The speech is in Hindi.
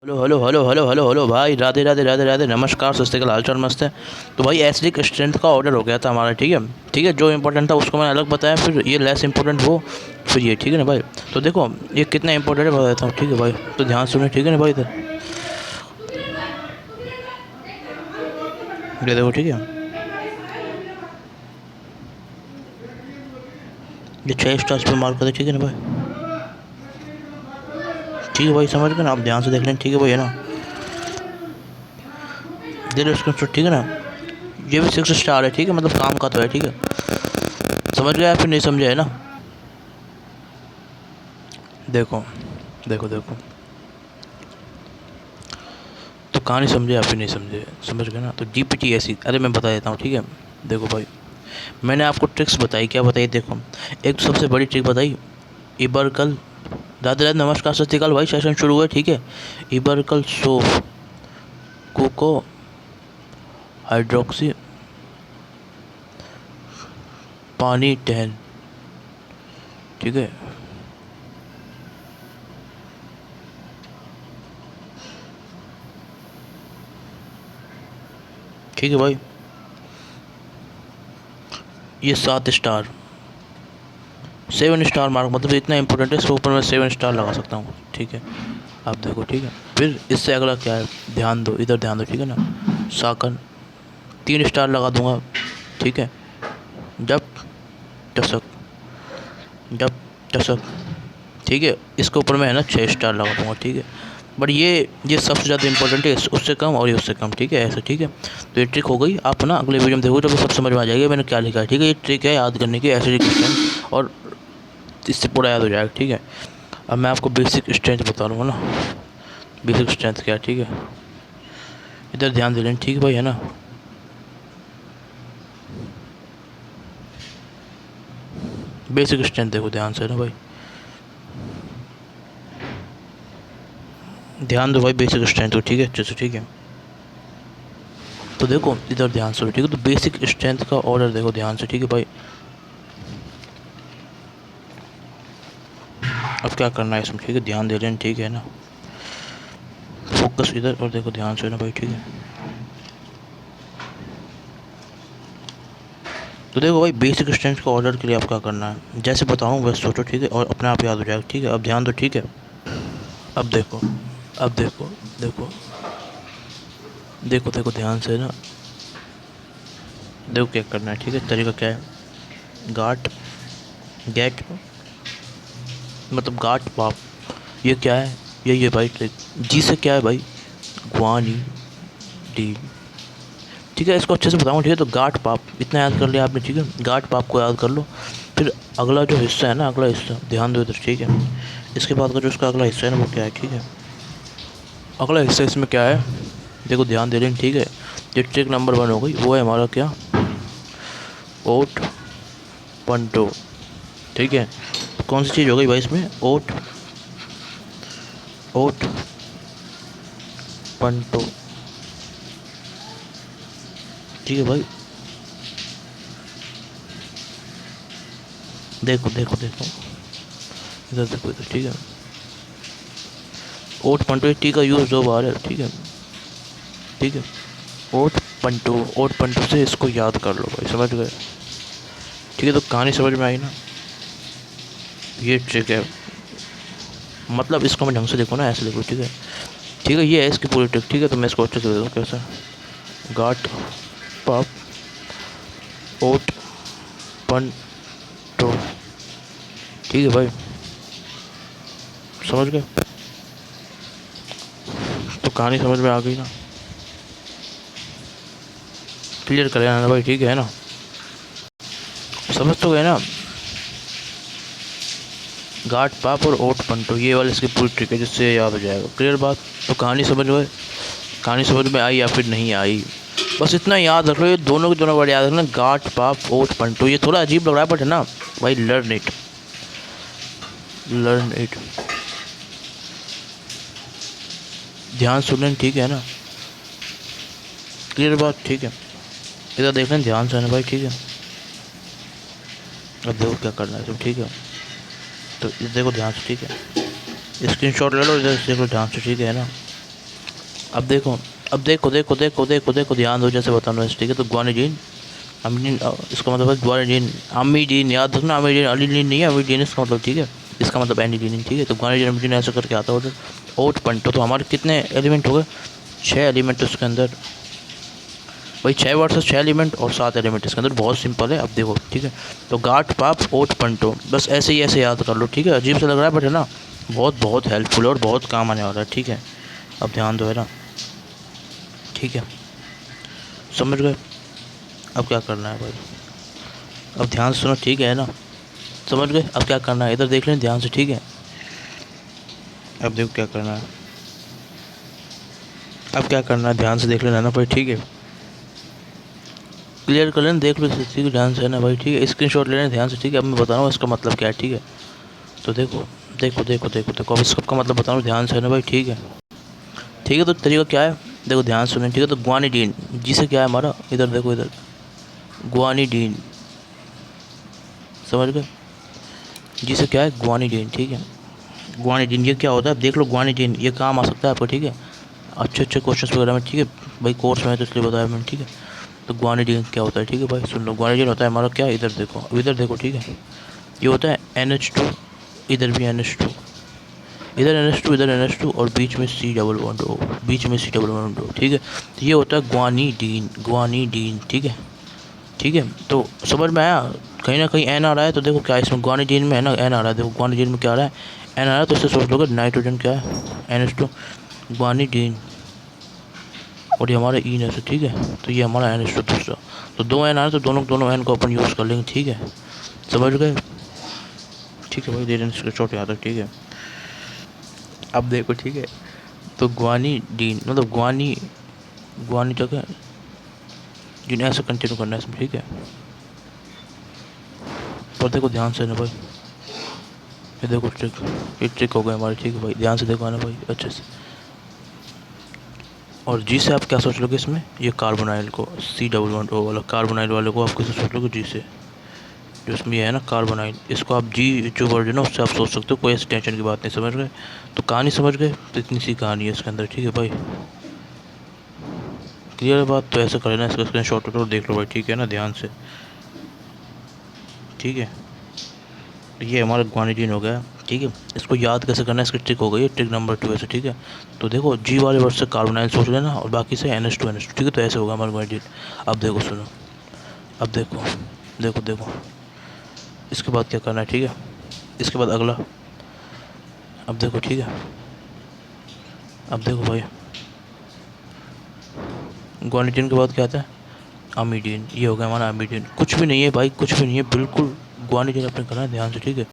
Hello hello hello hello hello hello भाई, राधे राधे राधे राधे, नमस्कार, सत श्री अकाल, हाल चाल मस्त है। तो भाई एसडी स्ट्रेंथ का ऑर्डर हो गया था हमारा, ठीक है। ठीक है, जो इंपॉर्टेंट था उसको मैंने अलग बताया, फिर ये लेस इंपॉर्टेंट वो, फिर ये, ठीक है ना भाई। तो देखो ये कितना इंपॉर्टेंट है बता देता हूँ, ठीक है भाई। तो ध्यान सुनिए, ठीक है ना भाई। इधर ये देखो, ठीक है। ये 6 स्टार्स पे मार्क कर दे, ठीक है ना भाई। ठीक है भाई, समझ गए ना आप, ध्यान से देख लें, ठीक है भाई, है ना। दे लो स्क्रीनशॉट, ठीक है ना। ये भी 6 स्टार है, ठीक है, मतलब काम का तो है, ठीक है। समझ गया फिर नहीं समझे, है ना। देखो देखो देखो, तो कहानी समझे या फिर नहीं समझे, समझ गए ना। तो जीपीटी ऐसी, अरे मैं बता देता हूँ, ठीक है। देखो भाई, मैंने आपको ट्रिक्स बताई, क्या बताई देखो। एक तो सबसे बड़ी ट्रिक बताई, इबरकल, राधे राधे, नमस्कार, सत श्री अकाल भाई, सेशन शुरू हुआ है, ठीक है। इबरकल सोफ कोको हाइड्रोक्सी पानी 10, ठीक है। ठीक है भाई, ये 7 स्टार, 7 स्टार मार्क, मतलब इतना इंपॉर्टेंट है, इसके ऊपर मैं 7 स्टार लगा सकता हूँ, ठीक है। आप देखो, ठीक है। फिर इससे अगला क्या है, ध्यान दो, इधर ध्यान दो, ठीक है ना। साकन 3 स्टार लगा दूंगा, ठीक है। जब टसक, जब टसक, ठीक है। इसके ऊपर मैं है ना 6 स्टार लगा दूंगा, ठीक है। बट ये सबसे ज़्यादा इंपॉर्टेंट है, उससे कम और ये उससे कम, ठीक है, ऐसे, ठीक है। तो ये ट्रिक हो गई, आप ना अगले वीडियो में देखो जब सब समझ में आ जाएगा मैंने क्या लिखा है, ठीक है। ये ट्रिक है याद करने की, ऐसे क्वेश्चन, और इससे पूरा याद हो जाएगा, ठीक है। अब मैं आपको बेसिक स्ट्रेंथ बता दूँगा ना, बेसिक स्ट्रेंथ क्या है, ठीक है। इधर ध्यान दे लें, ठीक है भाई, है ना। बेसिक स्ट्रेंथ देखो ध्यान से ना भाई, ध्यान दो भाई, बेसिक स्ट्रेंथ हो, ठीक है, अच्छे से, ठीक है। तो देखो इधर ध्यान से, ठीक है। तो बेसिक स्ट्रेंथ का ऑर्डर देखो ध्यान से, ठीक है भाई। अब क्या करना है इसमें, ठीक है, ध्यान दे लें, ठीक है ना। फोकस इधर, और देखो ध्यान से ना भाई, ठीक है। तो देखो भाई, बेसिक स्ट्रेंथ का ऑर्डर के लिए आप क्या करना है, जैसे बताऊँ बस सोचो, ठीक है, और अपने आप याद हो जाएगा, ठीक है। अब ध्यान दो, ठीक है। अब देखो, अब देखो, देखो देखो देखो ध्यान से ना, देखो क्या करना है, ठीक है। तरीका क्या है, गाट गेट, मतलब गाट पाप, ये क्या है, ये भाई ट्रिक। जी से क्या है भाई, गुआनी डी, ठीक है। इसको अच्छे से बताऊँ, ठीक है। तो गाट पाप इतना याद कर लिया आपने, ठीक है। गाट पाप को याद कर लो। फिर अगला जो हिस्सा है ना, अगला हिस्सा ध्यान दो इधर, ठीक है। इसके बाद का जो उसका अगला हिस्सा है ना, वो क्या है, ठीक है। अगला हिस्सा इसमें क्या है, देखो ध्यान दे लें, ठीक है। ये ट्रिक नंबर 1 हो गई, वो है हमारा क्या, ओट पंटो, ठीक है। कौन सी चीज़ हो गई भाई इसमें, ओट, ओट पंटो, ठीक है भाई। देखो देखो देखो, इधर देखो इधर, ठीक है। ओट पंटो टी का यूज़ 2 बार है, ठीक है, ठीक है। ओट पंटो, ओट पंटो से इसको याद कर लो भाई, समझ गए, ठीक है। तो कहानी समझ में आई ना, ये ट्रिक है, मतलब इसको मैं ढंग से देखो ना, ऐसे देखो, ठीक है, ठीक है। ये है इसकी पूरी ट्रिक, ठीक है। तो मैं इसको अच्छे से दे दूँ कैसा, गाट पाप ओट पंटो, ठीक है भाई, समझ गए। तो कहानी समझ में आ गई ना, क्लियर कर लेना भाई, ठीक है ना। समझ तो गए ना, गाट पाप और ओट पंटो, ये वाली इसकी पूरी ट्रिक है, जिससे याद हो जाएगा, क्लियर बात। तो कहानी समझ में, कहानी समझ में आई या फिर नहीं आई, बस इतना याद रख लो, ये दोनों के दोनों वर्ड याद रखना, गाट पाप ओट पंटो। ये थोड़ा अजीब लग रहा है बट है ना भाई, लर्न इट, लर्न इट, ध्यान सुन लें, ठीक है ना, क्लियर बात, ठीक है। इधर देख लें ध्यान से ना भाई, ठीक है। अब देखो क्या करना है तुम, ठीक है। तो इधर देखो ध्यान से, ठीक है। स्क्रीनशॉट ले लो, इधर देखो ध्यान से, ठीक है ना। अब देखो, अब देखो देखो देखो देखो देखो ध्यान दो, जैसे बताना है ठीक है। तो ग्वानिडीन, अमीडीन, इसका मतलब है ग्वानिडीन, अमीडीन, याद रखना अमीडीन, अलीडीन नहीं है, अमीडीन इसका मतलब, ठीक है। इसका मतलब एनिडीन, ठीक है। तो ग्वानिडीन अमीडीन ऐसा करके आता है ऑर्डर। ओट पंटो, तो हमारे कितने एलिमेंट हो गए? 6 एलिमेंट उसके अंदर भाई, 6 वर्सेस 6 एलिमेंट और 7 एलिमेंट इसके अंदर, बहुत सिंपल है। अब देखो ठीक है। तो गाट पाप ओट पंटो, बस ऐसे ही ऐसे याद कर लो, ठीक है। अजीब सा लग रहा है बट है ना, बहुत बहुत हेल्पफुल है और बहुत काम आने वाला है, ठीक है। अब ध्यान दो, है ना, ठीक है, समझ गए। अब क्या करना है भाई, अब ध्यान से सुनो, ठीक है ना, समझ गए। अब क्या करना है, इधर देख लें ध्यान से, ठीक है। अब देखो क्या करना है, अब क्या करना है, ध्यान से देख लेना ना भाई, ठीक है। क्लियर कर लेना, देख लो ठीक है, ध्यान से, है ना भाई, ठीक है। स्क्रीनशॉट ले लेना ध्यान से, ठीक है। अब मैं बता रहा हूँ इसका मतलब क्या है, ठीक है। तो देखो देखो देखो देखो देखो, अब इसका मतलब बता रहा हूँ ध्यान से, है ना भाई, ठीक है। ठीक है, तो तरीका क्या है, देखो ध्यान सुने, ठीक है। तो ग्वानिडीन जी से क्या है हमारा, इधर देखो इधर, ग्वानिडीन, समझ गए। जी से क्या है, ग्वानिडीन, ठीक है। ग्वानिडीन ये क्या होता है, देख लो। ग्वानिडीन ये काम आ सकता है आपको, ठीक है, अच्छे अच्छे क्वेश्चंस वगैरह में, ठीक है भाई। कोर्स में है तो इसलिए बताया मैंने, ठीक है। तो ग्वानिडीन क्या होता है, ठीक है भाई, सुन लो। ग्वानिडीन होता है हमारा क्या, इधर देखो, अब इधर देखो, ठीक है। ये होता है NH2, इधर भी NH2, इधर NH2, इधर NH2, और बीच में C डबल बॉन्ड O, बीच में C डबल बॉन्ड O, ठीक है। तो ये होता है ग्वानिडीन, ग्वानिडीन, ठीक है, ठीक है। तो समझ में आया, कहीं ना कहीं एन आ रहा है, तो देखो क्या है इसमें, ग्वानिडीन में है ना एन आ रहा है, देखो ग्वानिडीन में क्या आ रहा है, एन आ रहा है। तो इससे सोच लोगे नाइट्रोजन क्या है, NH2, ग्वानिडीन, और ये हमारा ईन है, ठीक है। तो ये हमारा NH2 दूसरा, तो 2 एन आ रहा है, तो दोनों दोनों एन को अपन यूज़ कर लेंगे, ठीक है, समझ गए। ठीक है भाई, दे देना इसका छोटे यहाँ तक, ठीक है। अब देखो, ठीक है। तो ग्वानिडीन मतलब ग्वानी, ग्वानी जगह जिन्हें ऐसे कंटिन्यू करना है इसमें, ठीक है। पर देखो ध्यान से ना भाई, ये देखो ट्रिक, ये ट्रिक हो गई हमारी, ठीक है भाई, ध्यान से देखो आना भाई अच्छे से। और जी से आप क्या सोच लोगे इसमें, ये कार्बोनाइल को, C डबल बॉन्ड O वाला कार्बोनाइल वाले को आप कैसे सोच लोगे, जी से, जो इसमें ये है ना कार्बोनाइल, इसको आप जी जो वर्जन है उससे आप सोच सकते हो, कोई ऐसी टेंशन की बात नहीं, समझ गए। तो कहानी समझ गए, तो इतनी सी कहानी है इसके अंदर, ठीक है भाई, क्लियर है बात। तो ऐसा कर लेना, इसका स्क्रीन शॉट और देख लो भाई, ठीक है ना, ध्यान से, ठीक है। ये हमारा ग्वानिडीन हो गया, ठीक है। इसको याद कैसे करना है, इसकी ट्रिक हो गई है, ट्रिक नंबर 2 ऐसे, ठीक है। तो देखो जी वाले वर्ड से कार्बोनाइल सोच लेना, और बाकी से NH2 NH2, ठीक है। तो ऐसे होगा हमारा ग्वानिडीन। अब देखो सुनो, अब देखो देखो देखो, इसके बाद क्या करना है, ठीक है। इसके बाद अगला, अब देखो, ठीक है। अब देखो भाई, ग्वानिडीन के बाद क्या आता है, अमीडीन, ये हो गया हमारा अमीडीन। कुछ भी नहीं है भाई, कुछ भी नहीं है बिल्कुल, ग्वानिडीन अपने करना है ध्यान से, ठीक है।